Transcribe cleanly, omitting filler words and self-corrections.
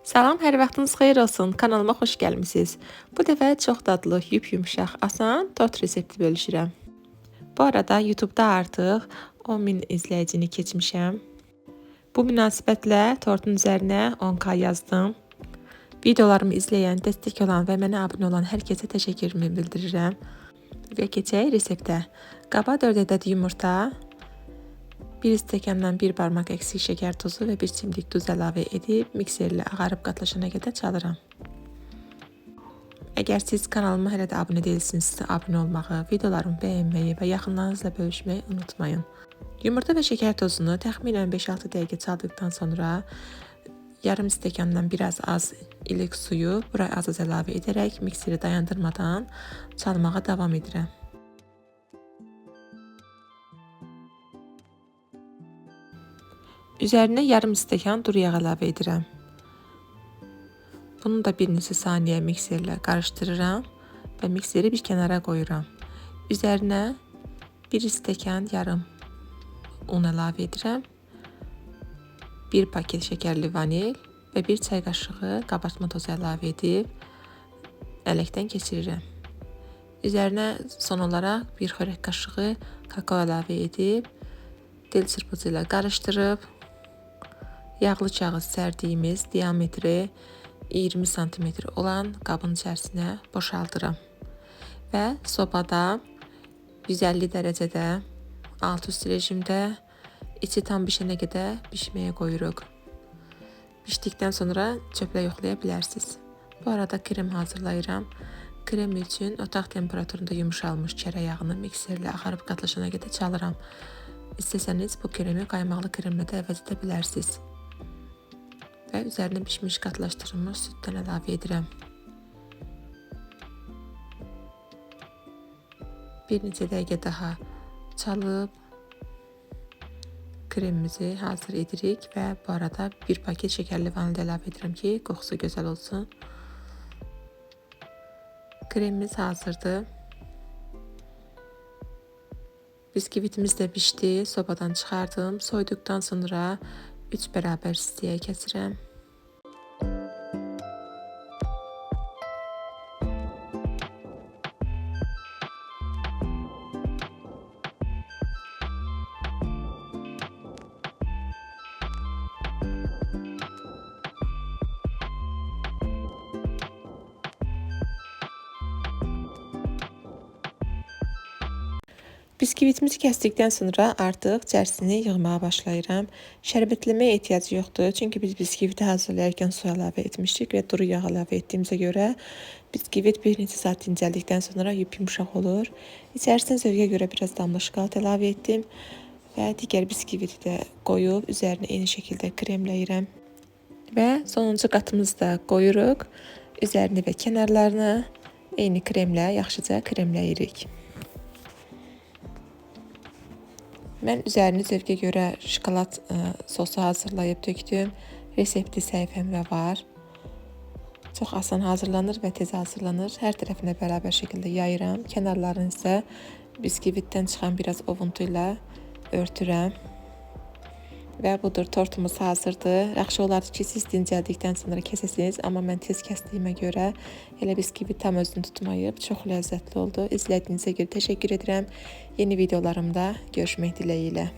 Salam, hər vaxtınız xeyir olsun. Kanalıma xoş gəlmisiniz. Bu dəfə çox dadlı, yumşaq, asan tort resepti bölüşürəm. Bu arada YouTube-da artıq 10.000 izləyicini keçmişəm. Bu münasibətlə tortun üzərinə 10K yazdım. Videolarımı izləyən, dəstək olan və mənə abunə olan hər kəsə təşəkkürümü bildirirəm. Və keçək reseptə. Qaba 4 ədəd yumurta, 1 stəkandan 1 barmaq əksik şəkər tozu və 1 çimdik duz əlavə edib mikserlə ağarıb qatlaşana qədər çalıram. Əgər siz kanalıma hələ də abunə deyilsinizsə, abunə olmağı, videolarımı bəyənməyi və yaxınlarınızla bölüşməyi unutmayın. Yumurta və şəkər tozunu təxminən 5-6 dəqiqə çaldıqdan sonra yarım stəkandan biraz az ilik suyu bura az əlavə edərək mikseri dayandırmadan çalmağa davam edirəm. Üzərinə yarım stəkan duru yağ əlavə edirəm. Bunu da bir neçə saniyə mikserlə qarışdırıram və mikseri bir kənara qoyuram. Üzərinə 1 stəkan yarım un əlavə edirəm. 1 paket şəkərli vanil və 1 çay qaşığı qabartma tozu əlavə edib ələkdən keçirirəm. Üzərinə son olaraq 1 xörək qaşığı kakao əlavə edib dil çırpıcı ilə qarışdırıb yağlı kağız sərdiyimiz diametri 20 sm olan qabın içərisinə boşaldıram və sobada 150 dərəcədə alt üst rejimdə içi tam bişənə qədər bişməyə qoyuruq. Bişdikdən sonra çöplə yoxlaya bilərsiniz. Bu arada krem hazırlayıram. Krem üçün otaq temperaturunda yumuşalmış çərə yağını mikserlə ağarıb qatlaşana qədər çalıram. İstəsəniz bu kremi qaymaqlı kremlə də əvəz edə bilərsiniz. Və üzərinə bişmiş qatlaşdırılmış süddən əlavə edirəm. Bir neçə dəqiqə daha çalıb kremimizi hazır edirik və bu arada 1 paket şəkərli vanil əlavə edirəm ki, qoxusu gözəl olsun. Kremimiz hazırdır. Biskvitimiz də pişdi, sobadan çıxardım. Soyduqdan sonra 3 bərabər hissəyə kəsirəm. Biskvitimizi kəsdikdən sonra artıq cərsini yığmağa başlayıram. Şərbətləməyə ehtiyac yoxdur, çünki biz biskviti hazırlayarkən su əlavə etmişdik və duru yağ əlavə etdiyimizə görə biskvit bir neçə saat dincəldikdən sonra yumşaq olur. İçərisinə zövqə görə biraz damla şokolad əlavə etdim və digər biskviti də qoyub üzərinə eyni şəkildə kremləyirəm. Və sonuncu qatımızı da qoyuruq. Üzərini və kənarlarını eyni kremlə yaxşıca kremləyirik. Mən üzərini zövqə görə şokolad sosu hazırlayıb tökdüm. Resepti səhifəmdə var. Çox asan hazırlanır və tez hazırlanır. Hər tərəfinə bərabər şəkildə yayıram. Kənarlarını isə biskvitdən çıxan biraz ovuntu ilə örtürəm. Və budur, tortumuz hazırdır. Yaxşı olardı ki, siz dincəldikdən sonra kəsəsiniz. Amma mən tez kəsdiyimə görə elə biskvit tam özünü tutmayıb. Çox ləzzətli oldu. İzlədiyinizə görə təşəkkür edirəm. Yeni videolarımda görüşmək diləyilə.